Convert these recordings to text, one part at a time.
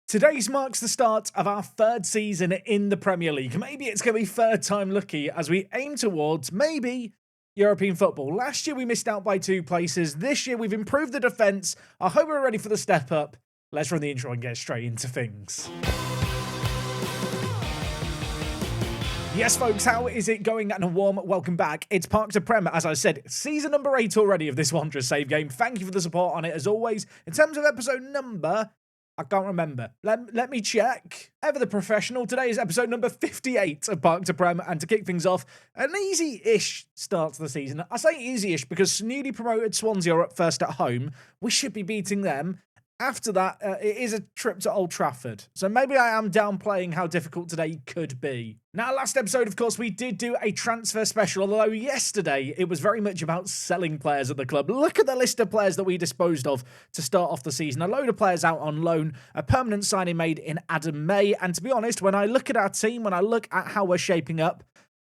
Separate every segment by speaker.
Speaker 1: Today's marks the start of our third season in the Premier League. Maybe it's going to be third time lucky as we aim towards, maybe, European football. Last year we missed out by 2 places. This year we've improved the defence. I hope we're ready for the step up. Let's run the intro and get straight into things. Yes, folks, how is it going? And a warm welcome back. It's Park to Prem, as I said, season number 8 already of this wondrous save game. Thank you for the support on it, as always. In terms of episode number, I can't remember. Let me check. Ever the professional. Today is episode number 58 of Park to Prem, and to kick things off, an easy-ish start to the season. I say easy-ish because newly promoted Swansea are up first at home. We should be beating them. After that, it is a trip to Old Trafford. So maybe I am downplaying how difficult today could be. Now, last episode, of course, we did do a transfer special, although yesterday it was very much about selling players at the club. Look at the list of players that we disposed of to start off the season. A load of players out on loan, a permanent signing made in Addons, and to be honest, when I look at our team, when I look at how we're shaping up,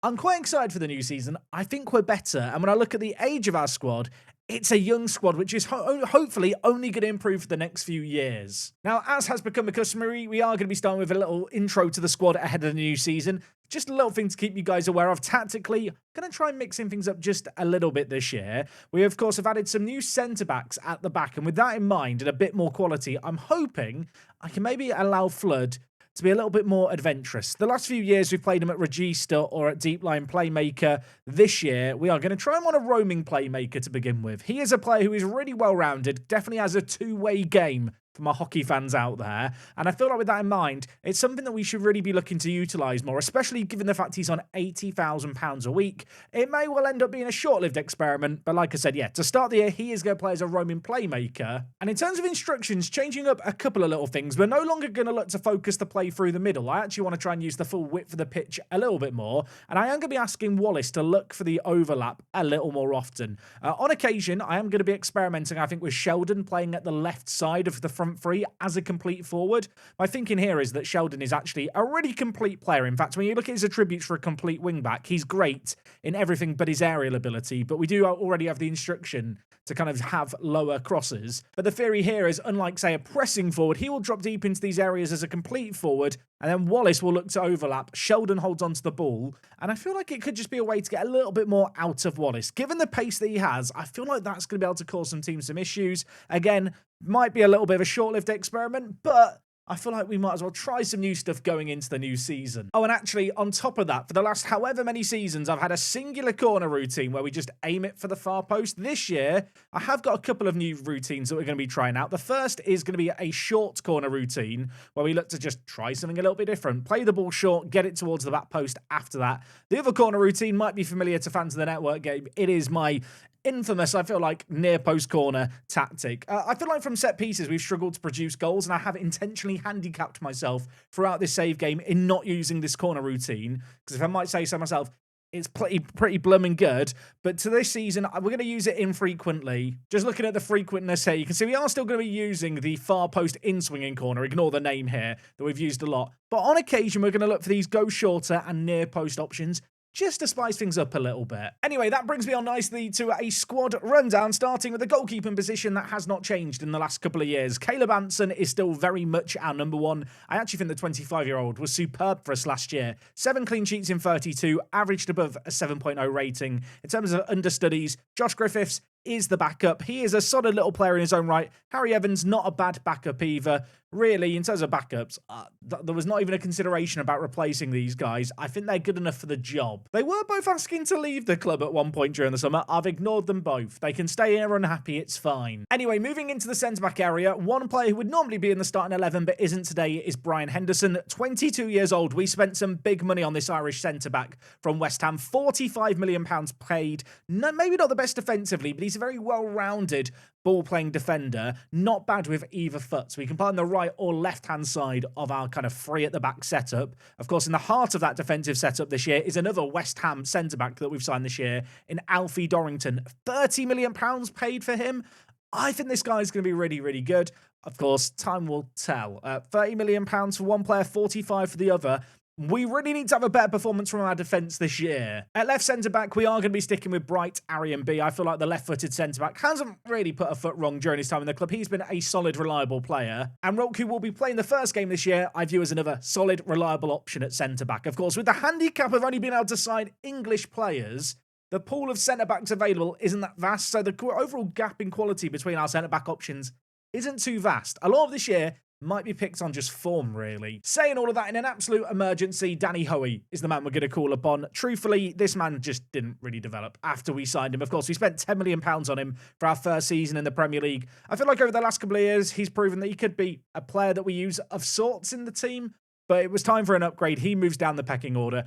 Speaker 1: I'm quite excited for the new season. I think we're better, and when I look at the age of our squad, it's a young squad, which is hopefully only going to improve for the next few years. Now, as has become customary, we are going to be starting with a little intro to the squad ahead of the new season. Just a little thing to keep you guys aware of. Tactically, going to try mixing things up just a little bit this year. We, of course, have added some new centre-backs at the back, and with that in mind and a bit more quality, I'm hoping I can maybe allow Flood to be a little bit more adventurous. The last few years, we've played him at Regista or at deep line playmaker. This year, we are going to try him on a roaming playmaker to begin with. He is a player who is really well-rounded, definitely has a two-way game for my hockey fans out there. And I feel like with that in mind, it's something that we should really be looking to utilise more, especially given the fact he's on £80,000 a week. It may well end up being a short-lived experiment, but like I said, yeah, to start the year, he is going to play as a roaming playmaker. And in terms of instructions, changing up a couple of little things. We're no longer going to look to focus the play through the middle. I actually want to try and use the full width of the pitch a little bit more. And I am going to be asking Wallace to look for the overlap a little more often. On occasion, I am going to be experimenting, I think, with Sheldon playing at the left side of the front three as a complete forward. My thinking here is that Sheldon is actually a really complete player. In fact, when you look at his attributes for a complete wingback, he's great in everything but his aerial ability, but we do already have the instruction to kind of have lower crosses. But the theory here is, unlike, say, a pressing forward, he will drop deep into these areas as a complete forward, and then Wallace will look to overlap. Sheldon holds onto the ball, and I feel like it could just be a way to get a little bit more out of Wallace. Given the pace that he has, I feel like that's going to be able to cause some teams some issues. Again, might be a little bit of a short-lived experiment, but I feel like we might as well try some new stuff going into the new season. Oh, and actually, on top of that, for the last however many seasons, I've had a singular corner routine where we just aim it for the far post. This year, I have got a couple of new routines that we're going to be trying out. The first is going to be a short corner routine where we look to just try something a little bit different. Play the ball short, get it towards the back post after that. The other corner routine might be familiar to fans of the network game. It is my infamous, I feel like, near post corner tactic. I feel like from set pieces, we've struggled to produce goals, and I have intentionally handicapped myself throughout this save game in not using this corner routine, because if I might say so myself, it's pretty blooming good. But to this season, we're going to use it infrequently. Just looking at the frequentness here, you can see we are still going to be using the far post in-swinging corner. Ignore the name here that we've used a lot. But on occasion, we're going to look for these go shorter and near post options, just to spice things up a little bit. Anyway, that brings me on nicely to a squad rundown, starting with the goalkeeping position that has not changed in the last couple of years. Caleb Anson is still very much our number one. I actually think the 25-year-old was superb for us last year. 7 clean sheets in 32, averaged above a 7.0 rating. In terms of understudies, Josh Griffiths is the backup. He is a solid little player in his own right. Harry Evans, not a bad backup either. Really, in terms of backups, there was not even a consideration about replacing these guys. I think they're good enough for the job. They were both asking to leave the club at one point during the summer. I've ignored them both. They can stay here unhappy, it's fine. Anyway, moving into the centre-back area, one player who would normally be in the starting 11 but isn't today is Brian Henderson, 22 years old. We spent some big money on this Irish centre-back from West Ham, £45 million paid. No, maybe not the best defensively, but he's a very well-rounded ball-playing defender, not bad with either foot. So we can play on the right or left-hand side of our kind of three at the back setup. Of course, in the heart of that defensive setup this year is another West Ham centre-back that we've signed this year in Alfie Dorrington. £30 million paid for him. I think this guy is going to be really, really good. Of course, time will tell. £30 million for one player, 45 for the other. We really need to have a better performance from our defence this year. At left centre-back, we are going to be sticking with Bright Aryan B. I feel like the left-footed centre-back hasn't really put a foot wrong during his time in the club. He's been a solid, reliable player. And Roke, who will be playing the first game this year, I view as another solid, reliable option at centre-back. Of course, with the handicap of only being able to sign English players, the pool of centre-backs available isn't that vast, so the overall gap in quality between our centre-back options isn't too vast. A lot of this year might be picked on just form, really. Saying all of that, in an absolute emergency, Danny Hoey is the man we're going to call upon. Truthfully, this man just didn't really develop after we signed him. Of course, we spent £10 million on him for our first season in the Premier League. I feel like over the last couple of years, he's proven that he could be a player that we use of sorts in the team, but it was time for an upgrade. He moves down the pecking order.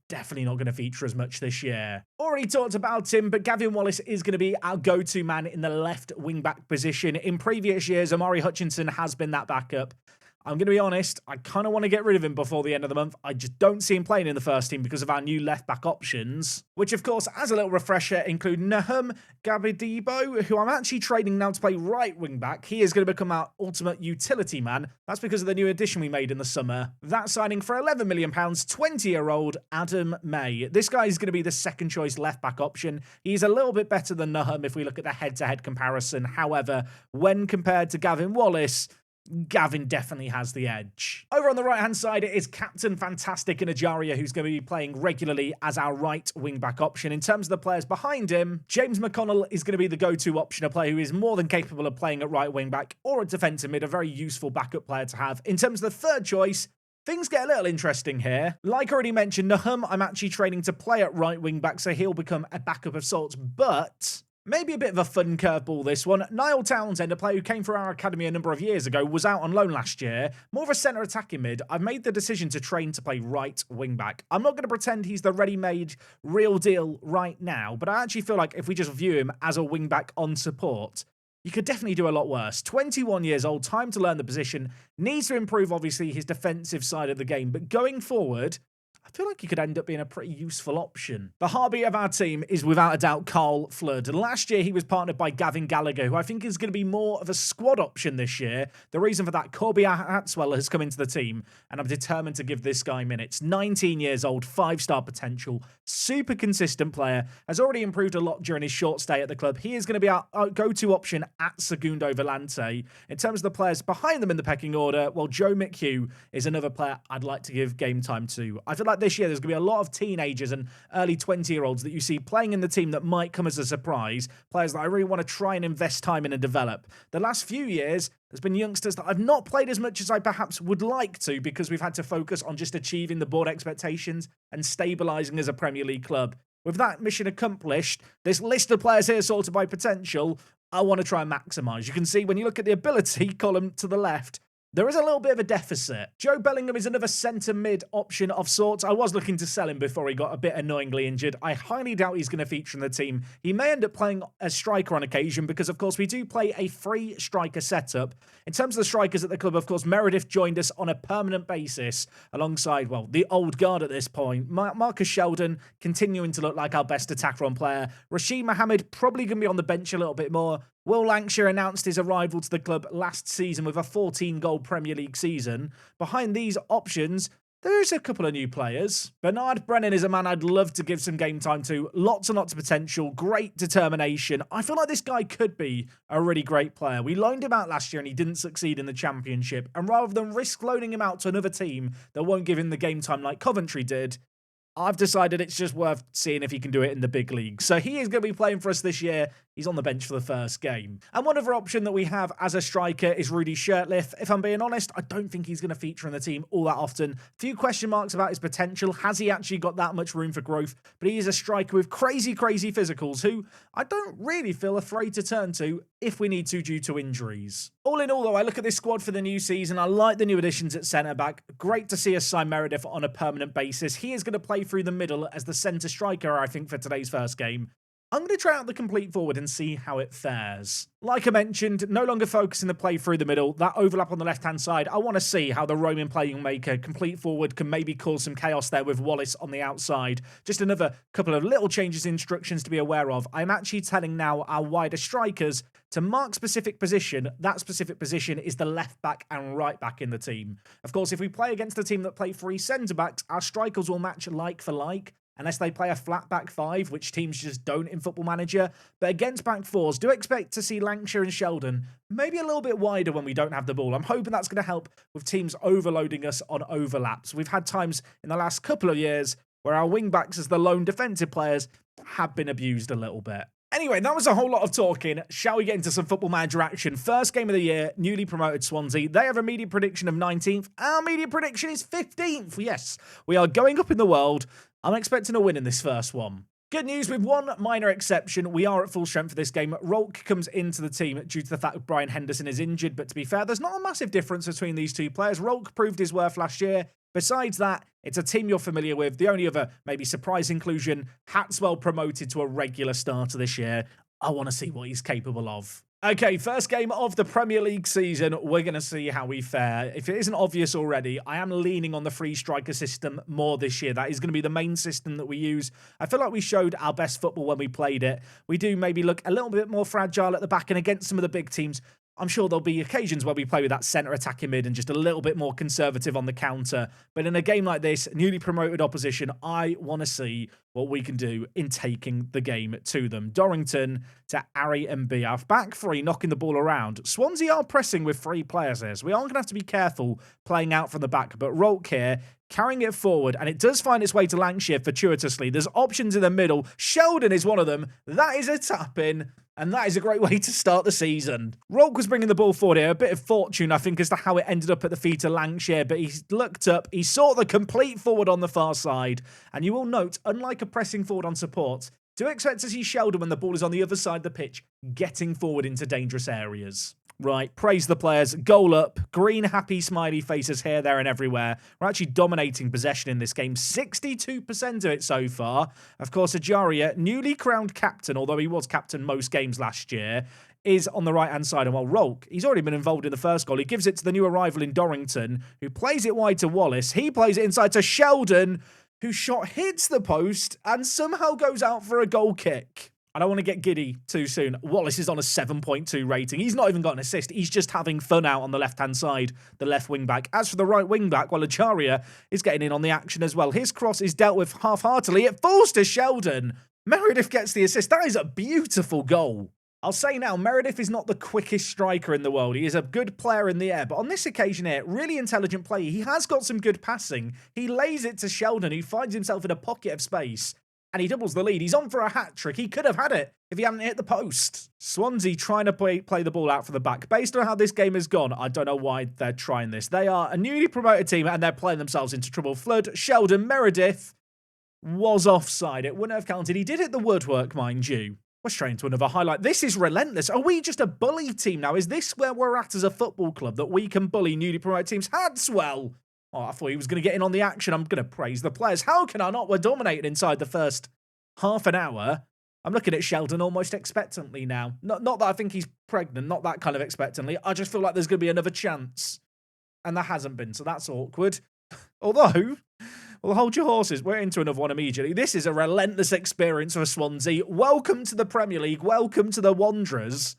Speaker 1: Definitely not going to feature as much this year. Already talked about him, but Gavin Wallace is going to be our go-to man in the left wing-back position. In previous years, Amari Hutchinson has been that backup. I'm going to be honest, I kind of want to get rid of him before the end of the month. I just don't see him playing in the first team because of our new left-back options, which, of course, as a little refresher, include Nahum Gabadibo, who I'm actually trading now to play right wing-back. He is going to become our ultimate utility man. That's because of the new addition we made in the summer. That signing for £11 million, 20-year-old Adam May. This guy is going to be the second-choice left-back option. He's a little bit better than Nahum if we look at the head-to-head comparison. However, when compared to Gavin Wallace, Gavin definitely has the edge. Over on the right-hand side, it is Captain Fantastic in Ajaria, who's going to be playing regularly as our right wing-back option. In terms of the players behind him, James McConnell is going to be the go-to option, a player who is more than capable of playing at right wing-back or at defensive mid, a very useful backup player to have. In terms of the third choice, things get a little interesting here. Like I already mentioned, Nahum, I'm actually training to play at right wing-back, so he'll become a backup of sorts, but maybe a bit of a fun curveball, this one. Niall Townsend, a player who came through our academy a number of years ago, was out on loan last year. More of a centre attacking mid. I've made the decision to train to play right wing back. I'm not going to pretend he's the ready-made real deal right now, but I actually feel like if we just view him as a wing back on support, you could definitely do a lot worse. 21 years old, time to learn the position. Needs to improve, obviously, his defensive side of the game, but going forward, I feel like he could end up being a pretty useful option. The heartbeat of our team is without a doubt Carl Flood. Last year, he was partnered by Gavin Gallagher, who I think is going to be more of a squad option this year. The reason for that, Corby Hatswell has come into the team, and I'm determined to give this guy minutes. 19 years old, 5-star potential, super consistent player, has already improved a lot during his short stay at the club. He is going to be our go-to option at Segundo Volante. In terms of the players behind them in the pecking order, well, Joe McHugh is another player I'd like to give game time to. I feel like this year there's going to be a lot of teenagers and early 20-year-olds that you see playing in the team that might come as a surprise, players that I really want to try and invest time in and develop. The last few years, there's been youngsters that I've not played as much as I perhaps would like to because we've had to focus on just achieving the board expectations and stabilising as a Premier League club. With that mission accomplished, this list of players here sorted by potential, I want to try and maximise. You can see when you look at the ability column to the left, there is a little bit of a deficit. Joe Bellingham is another centre-mid option of sorts. I was looking to sell him before he got a bit annoyingly injured. I highly doubt he's going to feature in the team. He may end up playing as striker on occasion because, of course, we do play a free striker setup. In terms of the strikers at the club, of course, Meredith joined us on a permanent basis alongside, well, the old guard at this point. Marcus Sheldon continuing to look like our best attacker-on player. Rashid Mohammed probably going to be on the bench a little bit more. Will Lancashire announced his arrival to the club last season with a 14-goal Premier League season. Behind these options, there's a couple of new players. Bernard Brennan is a man I'd love to give some game time to. Lots and lots of potential, great determination. I feel like this guy could be a really great player. We loaned him out last year and he didn't succeed in the Championship. And rather than risk loaning him out to another team that won't give him the game time like Coventry did, I've decided it's just worth seeing if he can do it in the big league. So he is going to be playing for us this year. He's on the bench for the first game. And one other option that we have as a striker is Rudy Shirtliff. If I'm being honest, I don't think he's going to feature in the team all that often. Few question marks about his potential. Has he actually got that much room for growth? But he is a striker with crazy, crazy physicals who I don't really feel afraid to turn to if we need to due to injuries. All in all, though, I look at this squad for the new season. I like the new additions at centre-back. Great to see us sign Meredith on a permanent basis. He is going to play through the middle as the centre striker, I think, for today's first game. I'm going to try out the complete forward and see how it fares. Like I mentioned, no longer focusing the play through the middle. That overlap on the left-hand side, I want to see how the roaming playmaker complete forward can maybe cause some chaos there with Wallace on the outside. Just another couple of little changes in instructions to be aware of. I'm actually telling now our wider strikers to mark specific position. That specific position is the left back and right back in the team. Of course, if we play against a team that play 3 centre-backs, our strikers will match like for like, unless they play a flat back 5, which teams just don't in Football Manager. But against back 4s, do expect to see Lancashire and Sheldon maybe a little bit wider when we don't have the ball. I'm hoping that's going to help with teams overloading us on overlaps. We've had times in the last couple of years where our wing-backs as the lone defensive players have been abused a little bit. Anyway, that was a whole lot of talking. Shall we get into some Football Manager action? First game of the year, newly promoted Swansea. They have a media prediction of 19th. Our media prediction is 15th. Yes, we are going up in the world. I'm expecting a win in this first one. Good news, with one minor exception, we are at full strength for this game. Rolk comes into the team due to the fact that Brian Henderson is injured, but to be fair, there's not a massive difference between these two players. Rolk proved his worth last year. Besides that, it's a team you're familiar with. The only other maybe surprise inclusion, Hatswell promoted to a regular starter this year. I want to see what he's capable of. Okay, first game of the Premier League season. We're going to see how we fare. If it isn't obvious already, I am leaning on the free striker system more this year. That is going to be the main system that we use. I feel like we showed our best football when we played it. We do maybe look a little bit more fragile at the back, and against some of the big teams, I'm sure there'll be occasions where we play with that centre attacking mid and just a little bit more conservative on the counter. But in a game like this, newly promoted opposition, I want to see what we can do in taking the game to them. Dorrington to Ari and B. Our back 3 knocking the ball around. Swansea are pressing with 3 players here, so we are going to have to be careful playing out from the back. But Rolk here, carrying it forward, and it does find its way to Lancashire fortuitously. There's options in the middle. Sheldon is one of them. That is a tap-in. And that is a great way to start the season. Rolk was bringing the ball forward here. A bit of fortune, I think, as to how it ended up at the feet of Lancashire. But he looked up. He saw the complete forward on the far side. And you will note, unlike a pressing forward on support, do expect to see Sheldon when the ball is on the other side of the pitch, getting forward into dangerous areas. Right, praise the players. Goal up. Green, happy, smiley faces here, there, and everywhere. We're actually dominating possession in this game. 62% of it so far. Of course, Ajaria, newly crowned captain, although he was captain most games last year, is on the right-hand side. And while Rolk, he's already been involved in the first goal. He gives it to the new arrival in Dorrington, who plays it wide to Wallace. He plays it inside to Sheldon, whose shot hits the post and somehow goes out for a goal kick. I don't want to get giddy too soon. Wallace is on a 7.2 rating. He's not even got an assist. He's just having fun out on the left-hand side, the left wing-back. As for the right wing-back, well, Acharia is getting in on the action as well. His cross is dealt with half-heartedly. It falls to Sheldon. Meredith gets the assist. That is a beautiful goal. I'll say now, Meredith is not the quickest striker in the world. He is a good player in the air. But on this occasion here, really intelligent play. He has got some good passing. He lays it to Sheldon, who finds himself in a pocket of space. And he doubles the lead. He's on for a hat-trick. He could have had it if he hadn't hit the post. Swansea trying to play the ball out for the back. Based on how this game has gone, I don't know why they're trying this. They are a newly promoted team, and they're playing themselves into trouble. Flood, Sheldon, Meredith was offside. It wouldn't have counted. He did hit the woodwork, mind you. We're straight into another highlight. This is relentless. Are we just a bully team now? Is this where we're at as a football club, that we can bully newly promoted teams? Hadswell! Oh, I thought he was going to get in on the action. I'm going to praise the players. How can I not? We're dominating inside the first half an hour. I'm looking at Sheldon almost expectantly now. Not that I think he's pregnant, not that kind of expectantly. I just feel like there's going to be another chance. And there hasn't been, so that's awkward. Although, well, hold your horses. We're into another one immediately. This is a relentless experience for Swansea. Welcome to the Premier League. Welcome to the Wanderers.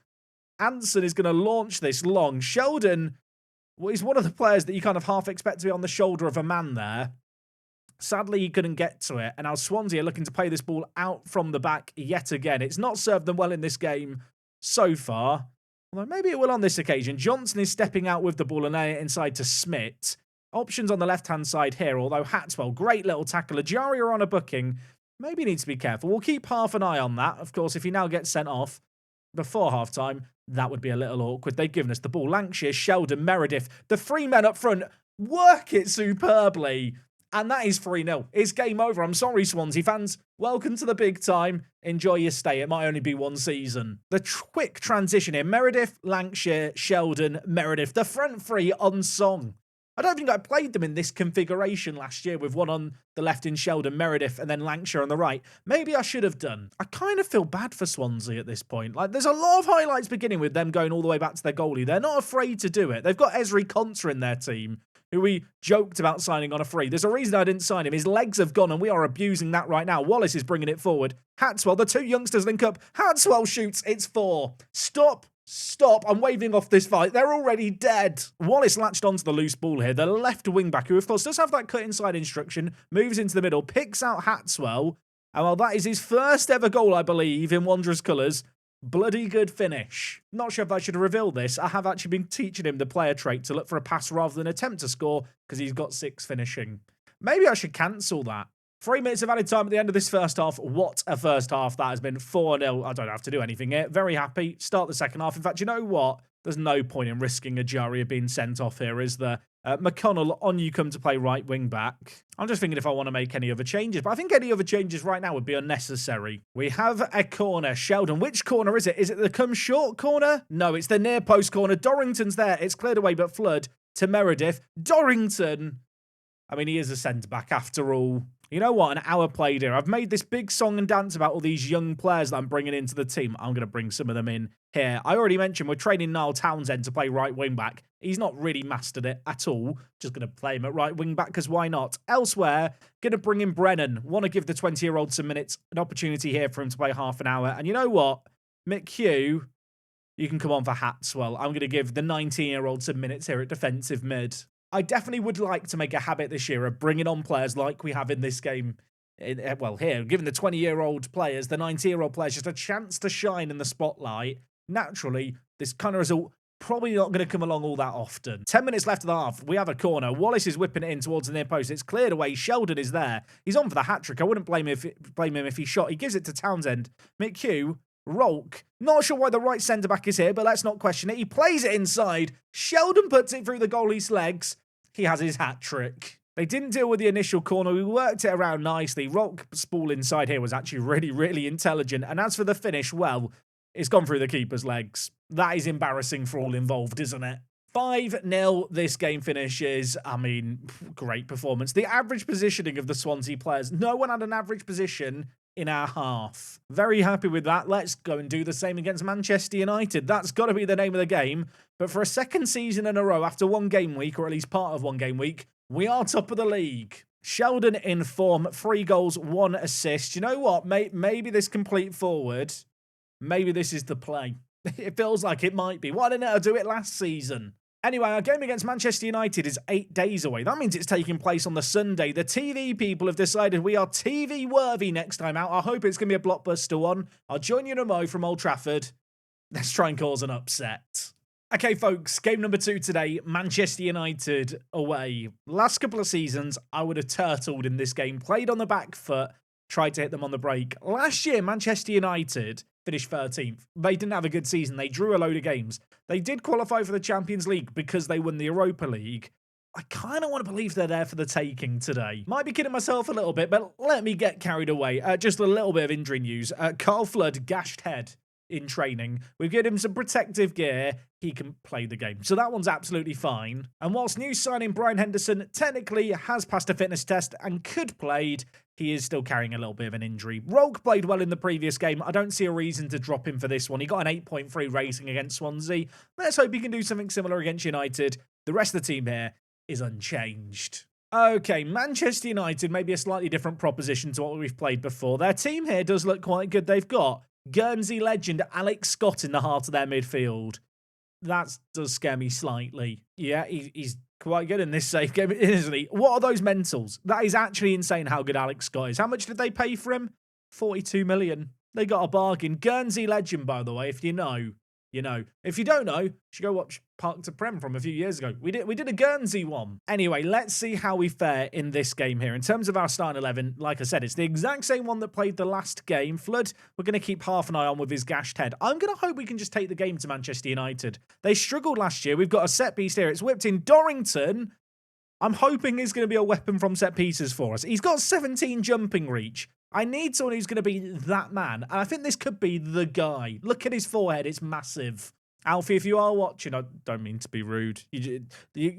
Speaker 1: Anson is going to launch this long. Sheldon, well, he's one of the players that you kind of half expect to be on the shoulder of a man there. Sadly, he couldn't get to it. And now Swansea are looking to play this ball out from the back yet again. It's not served them well in this game so far. Although maybe it will on this occasion. Johnson is stepping out with the ball and laying it inside to Smith. Options on the left-hand side here, although Hatswell, great little tackle. Ajaria on a booking. Maybe needs to be careful. We'll keep half an eye on that. Of course, if he now gets sent off before half-time, that would be a little awkward. They've given us the ball. Lancashire, Sheldon, Meredith. The 3 men up front work it superbly. And that is 3-0. It's game over. I'm sorry, Swansea fans. Welcome to the big time. Enjoy your stay. It might only be one season. The quick transition here. Meredith, Lancashire, Sheldon, Meredith. The front 3 on song. I don't think I played them in this configuration last year with one on the left in Sheldon, Meredith, and then Lancashire on the right. Maybe I should have done. I kind of feel bad for Swansea at this point. Like, there's a lot of highlights beginning with them going all the way back to their goalie. They're not afraid to do it. They've got Esri Konsa in their team, who we joked about signing on a free. There's a reason I didn't sign him. His legs have gone, and we are abusing that right now. Wallace is bringing it forward. Hatswell, the two youngsters link up. Hatswell shoots. It's 4. Stop. Stop. I'm waving off this fight. They're already dead. Wallace latched onto the loose ball here. The left wing back, who of course does have that cut inside instruction, moves into the middle, picks out Hatswell. And well, that is his first ever goal, I believe, in Wanderers colours. Bloody good finish. Not sure if I should reveal this. I have actually been teaching him the player trait to look for a pass rather than attempt to score because he's got 6 finishing. Maybe I should cancel that. 3 minutes of added time at the end of this first half. What a first half that has been. 4-0. I don't have to do anything here. Very happy. Start the second half. In fact, you know what? There's no point in risking a Jaria being sent off here, is there? McConnell, on you come to play right wing back. I'm just thinking if I want to make any other changes, but I think any other changes right now would be unnecessary. We have a corner. Sheldon, which corner is it? Is it the come short corner? No, it's the near post corner. Dorrington's there. It's cleared away, but Flood to Meredith. Dorrington. I mean, he is a centre-back after all. You know what? An hour played here. I've made this big song and dance about all these young players that I'm bringing into the team. I'm going to bring some of them in here. I already mentioned we're training Niall Townsend to play right wing back. He's not really mastered it at all. Just going to play him at right wing back because why not? Elsewhere, going to bring in Brennan. Want to give the 20-year-old some minutes, an opportunity here for him to play half an hour. And you know what? McHugh, you can come on for Hatswell. I'm going to give the 19-year-old some minutes here at defensive mid. I definitely would like to make a habit this year of bringing on players like we have in this game. Well, here, giving the 20-year-old players, the 19-year-old players, just a chance to shine in the spotlight. Naturally, this kind of result probably not going to come along all that often. 10 minutes left of the half. We have a corner. Wallace is whipping it in towards the near post. It's cleared away. Sheldon is there. He's on for the hat-trick. I wouldn't blame him if he shot. He gives it to Townsend. McHugh. Rolk. Not sure why the right centre-back is here, but let's not question it. He plays it inside. Sheldon puts it through the goalie's legs. He has his hat-trick. They didn't deal with the initial corner. We worked it around nicely. Rolk's ball inside here was actually really, really intelligent. And as for the finish, well, it's gone through the keeper's legs. That is embarrassing for all involved, isn't it? 5-0 this game finishes. I mean, great performance. The average positioning of the Swansea players. No one had an average position in our half. Very happy with that. Let's go and do the same against Manchester United. That's got to be the name of the game. But for a second season in a row, after one game week, or at least part of one game week, we are top of the league. Sheldon in form, 3 goals, 1 assist. You know what? Maybe this complete forward, maybe this is the play. It feels like it might be. Why didn't I do it last season? Anyway, our game against Manchester United is 8 days away. That means it's taking place on the Sunday. The TV people have decided we are TV worthy next time out. I hope it's going to be a blockbuster one. I'll join you in a mo from Old Trafford. Let's try and cause an upset. Okay, folks, game number 2 today, Manchester United away. Last couple of seasons, I would have turtled in this game, played on the back foot, tried to hit them on the break. Last year, Manchester United finished 13th. They didn't have a good season. They drew a load of games. They did qualify for the Champions League because they won the Europa League. I kind of want to believe they're there for the taking today. Might be kidding myself a little bit, but let me get carried away. Just a little bit of injury news. Carl Flood, gashed head in training. We've given him some protective gear. He can play the game. So that one's absolutely fine. And whilst new signing Brian Henderson technically has passed a fitness test and could played, he is still carrying a little bit of an injury. Rogue played well in the previous game. I don't see a reason to drop him for this one. He got an 8.3 rating against Swansea. Let's hope he can do something similar against United. The rest of the team here is unchanged. Okay, Manchester United may be a slightly different proposition to what we've played before. Their team here does look quite good. They've got Guernsey legend Alex Scott in the heart of their midfield. That does scare me slightly. Yeah, he's quite good in this safe game, isn't he? What are those mentals? That is actually insane how good Alex Scott is. How much did they pay for him? 42 million. They got a bargain. Guernsey legend, by the way, if you know. You know. If you don't know, you should go watch Park to Prem from a few years ago. We did a Guernsey one. Anyway, let's see how we fare in this game here. In terms of our starting 11, like I said, it's the exact same one that played the last game. Flood, we're going to keep half an eye on with his gashed head. I'm going to hope we can just take the game to Manchester United. They struggled last year. We've got a set piece here. It's whipped in. Dorrington, I'm hoping he's going to be a weapon from set pieces for us. He's got 17 jumping reach. I need someone who's going to be that man. And I think this could be the guy. Look at his forehead. It's massive. Alfie, if you are watching, I don't mean to be rude. You're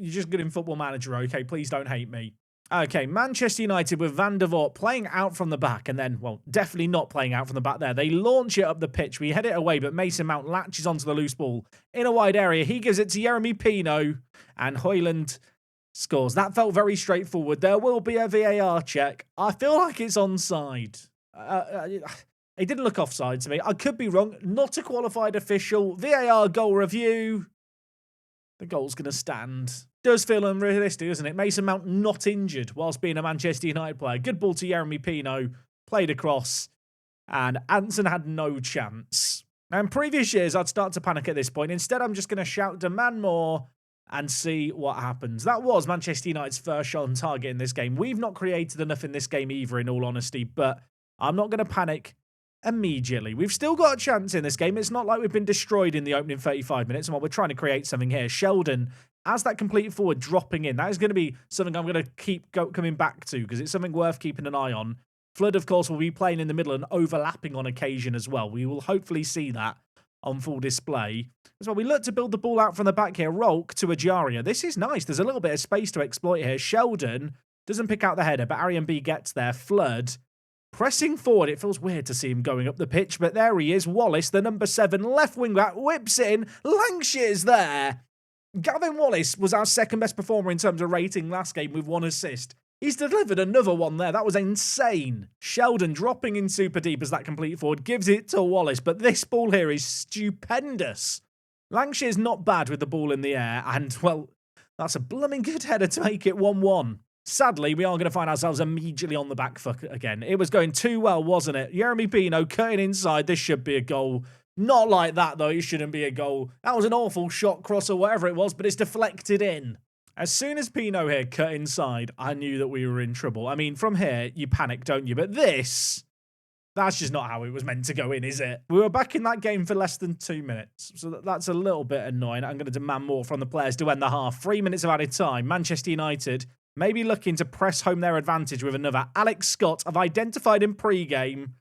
Speaker 1: just good in Football Manager, okay? Please don't hate me. Okay, Manchester United with Van der Voort playing out from the back and then, well, definitely not playing out from the back there. They launch it up the pitch. We head it away, but Mason Mount latches onto the loose ball in a wide area. He gives it to Jeremy Pino and Højlund scores. That felt very straightforward. There will be a VAR check. I feel like it's onside. It didn't look offside to me. I could be wrong. Not a qualified official. VAR goal review. The goal's going to stand. Does feel unrealistic, doesn't it? Mason Mount not injured whilst being a Manchester United player. Good ball to Jeremy Pino. Played across. And Anson had no chance. Now, in previous years, I'd start to panic at this point. Instead, I'm just going to shout, demand more, and see what happens. That was Manchester United's first shot on target in this game. We've not created enough in this game either, in all honesty, but I'm not going to panic immediately. We've still got a chance in this game. It's not like we've been destroyed in the opening 35 minutes, and while we're trying to create something here, Sheldon, as that complete forward dropping in, that is going to be something I'm going to keep coming back to, because it's something worth keeping an eye on. Flood, of course, will be playing in the middle and overlapping on occasion as well. We will hopefully see that on full display. As well, we look to build the ball out from the back here. Rolk to Ajaria. This is nice. There's a little bit of space to exploit here. Sheldon doesn't pick out the header, but Arian B gets there. Flood pressing forward. It feels weird to see him going up the pitch, but there he is. Wallace, the number 7 left wing back, whips it in. Lankshire's there. Gavin Wallace was our second best performer in terms of rating last game with 1 assist. He's delivered another one there. That was insane. Sheldon dropping in super deep as that complete forward gives it to Wallace, but this ball here is stupendous. Lankshire's not bad with the ball in the air, and, well, that's a blooming good header to make it 1-1. Sadly, we are going to find ourselves immediately on the back foot again. It was going too well, wasn't it? Jeremy Pino cutting inside. This should be a goal. Not like that, though. It shouldn't be a goal. That was an awful shot, cross, or whatever it was, but it's deflected in. As soon as Pino here cut inside, I knew that we were in trouble. I mean, from here, you panic, don't you? But this, that's just not how it was meant to go in, is it? We were back in that game for less than 2 minutes, so that's a little bit annoying. I'm going to demand more from the players to end the half. 3 minutes of added time. Manchester United maybe looking to press home their advantage with another. Alex Scott, I've identified him pre-game.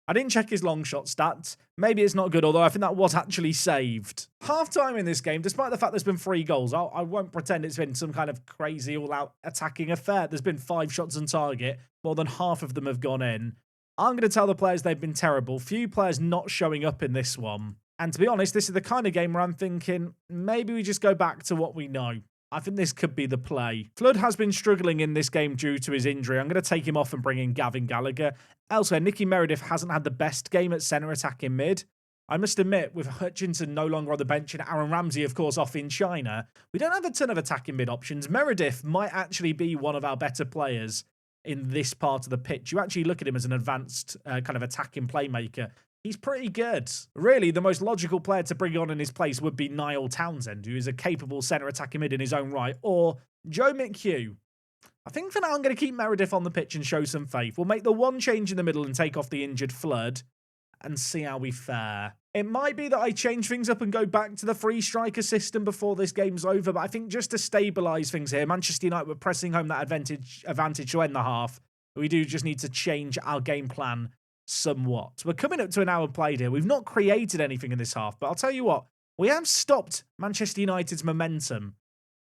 Speaker 1: I didn't check his long shot stats. Maybe it's not good, although I think that was actually saved. Half-time in this game, despite the fact there's been 3 goals, I won't pretend it's been some kind of crazy all-out attacking affair. There's been 5 shots on target. More than half of them have gone in. I'm going to tell the players they've been terrible. Few players not showing up in this one. And to be honest, this is the kind of game where I'm thinking, maybe we just go back to what we know. I think this could be the play. Flood has been struggling in this game due to his injury. I'm going to take him off and bring in Gavin Gallagher. Elsewhere, Nicky Meredith hasn't had the best game at centre attack in mid. I must admit, with Hutchinson no longer on the bench and Aaron Ramsey, of course, off in China, we don't have a ton of attacking mid options. Meredith might actually be one of our better players in this part of the pitch. You actually look at him as an advanced kind of attacking playmaker. He's pretty good. Really, the most logical player to bring on in his place would be Niall Townsend, who is a capable centre attacking mid in his own right, or Joe McHugh. I think for now I'm going to keep Meredith on the pitch and show some faith. We'll make the one change in the middle and take off the injured Flood and see how we fare. It might be that I change things up and go back to the free striker system before this game's over, but I think just to stabilise things here, Manchester United were pressing home that advantage to end the half. We do just need to change our game plan somewhat. We're coming up to an hour played here. We've not created anything in this half, but I'll tell you what, we have stopped Manchester United's momentum,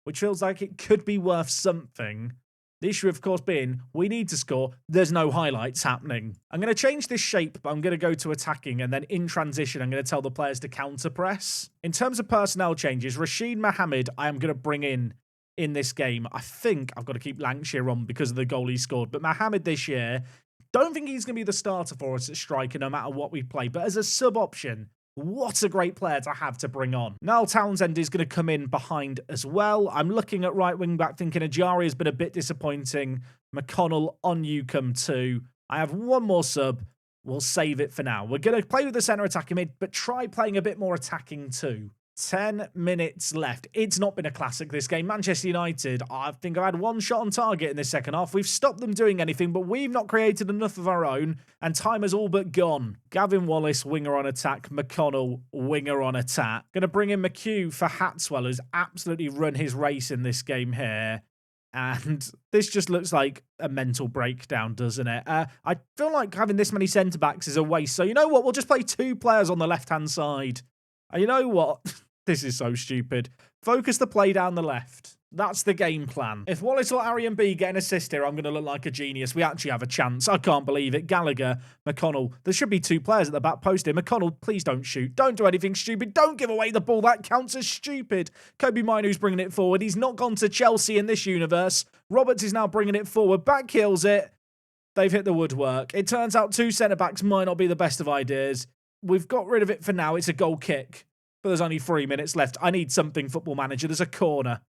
Speaker 1: which feels like it could be worth something. The issue, of course, being we need to score. There's no highlights happening. I'm going to change this shape, but I'm going to go to attacking, and then in transition, I'm going to tell the players to counter-press. In terms of personnel changes, Rashid Mohammed, I am going to bring in this game. I think I've got to keep Lancashire on because of the goal he scored, but Mohammed this year, don't think he's going to be the starter for us at striker no matter what we play, but as a sub option, what a great player to have to bring on. Niall Townsend is going to come in behind as well. I'm looking at right wing back thinking Ajari has been a bit disappointing. McConnell on you come too. I have one more sub. We'll save it for now. We're going to play with the centre attacking mid, but try playing a bit more attacking too. 10 minutes left. It's not been a classic, this game. Manchester United, I think I've had one shot on target in this second half. We've stopped them doing anything, but we've not created enough of our own, and time has all but gone. Gavin Wallace, winger on attack. McConnell, winger on attack. Going to bring in McHugh for Hatswell, who's absolutely run his race in this game here. And this just looks like a mental breakdown, doesn't it? I feel like having this many centre-backs is a waste. So you know what? We'll just play 2 players on the left-hand side. And you know what? This is so stupid. Focus the play down the left. That's the game plan. If Wallace or Arian B get an assist here, I'm going to look like a genius. We actually have a chance. I can't believe it. Gallagher, McConnell. There should be 2 players at the back post here. McConnell, please don't shoot. Don't do anything stupid. Don't give away the ball. That counts as stupid. Kobe Mainoo's bringing it forward. He's not gone to Chelsea in this universe. Roberts is now bringing it forward. Back heels it. They've hit the woodwork. It turns out 2 centre-backs might not be the best of ideas. We've got rid of it for now. It's a goal kick. But there's only 3 minutes left. I need something, Football Manager. There's a corner.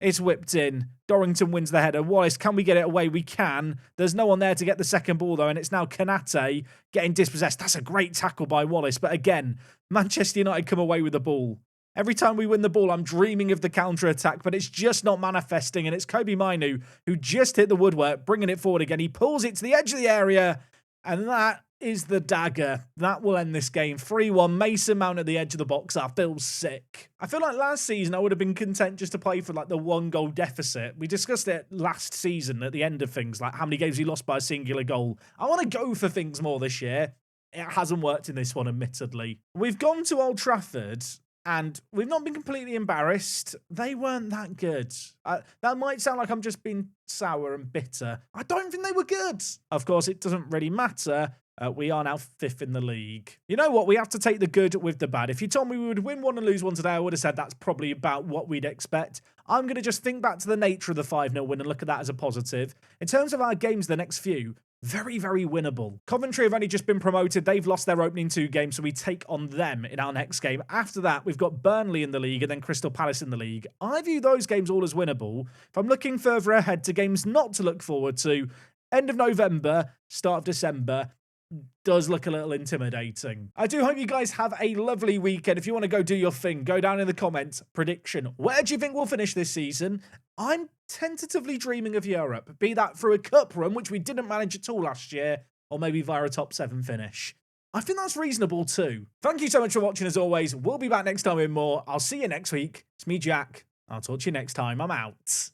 Speaker 1: It's whipped in. Dorrington wins the header. Wallace, can we get it away? We can. There's no one there to get the second ball, though, and it's now Kanate getting dispossessed. That's a great tackle by Wallace. But again, Manchester United come away with the ball. Every time we win the ball, I'm dreaming of the counter-attack, but it's just not manifesting, and it's Kobe Mainoo who just hit the woodwork, bringing it forward again. He pulls it to the edge of the area, and that is the dagger. That will end this game. 3-1, Mason Mount at the edge of the box. I feel sick. I feel like last season I would have been content just to play for like the 1-goal deficit. We discussed it last season at the end of things, like how many games he lost by a singular goal. I want to go for things more this year. It hasn't worked in this one, admittedly. We've gone to Old Trafford, and we've not been completely embarrassed. They weren't that good. That might sound like I'm just being sour and bitter. I don't think they were good. Of course, it doesn't really matter. We are now 5th in the league. You know what? We have to take the good with the bad. If you told me we would win one and lose one today, I would have said that's probably about what we'd expect. I'm going to just think back to the nature of the 5-0 win and look at that as a positive. In terms of our games, the next few, very, very winnable. Coventry have only just been promoted. They've lost their opening 2 games, so we take on them in our next game. After that, we've got Burnley in the league and then Crystal Palace in the league. I view those games all as winnable. If I'm looking further ahead to games not to look forward to, end of November, start of December, does look a little intimidating. I do hope you guys have a lovely weekend. If you want to go do your thing, go down in the comments. Prediction. Where do you think we'll finish this season? I'm tentatively dreaming of Europe. Be that through a cup run, which we didn't manage at all last year, or maybe via a top 7 finish. I think that's reasonable too. Thank you so much for watching as always. We'll be back next time with more. I'll see you next week. It's me, Jack. I'll talk to you next time. I'm out.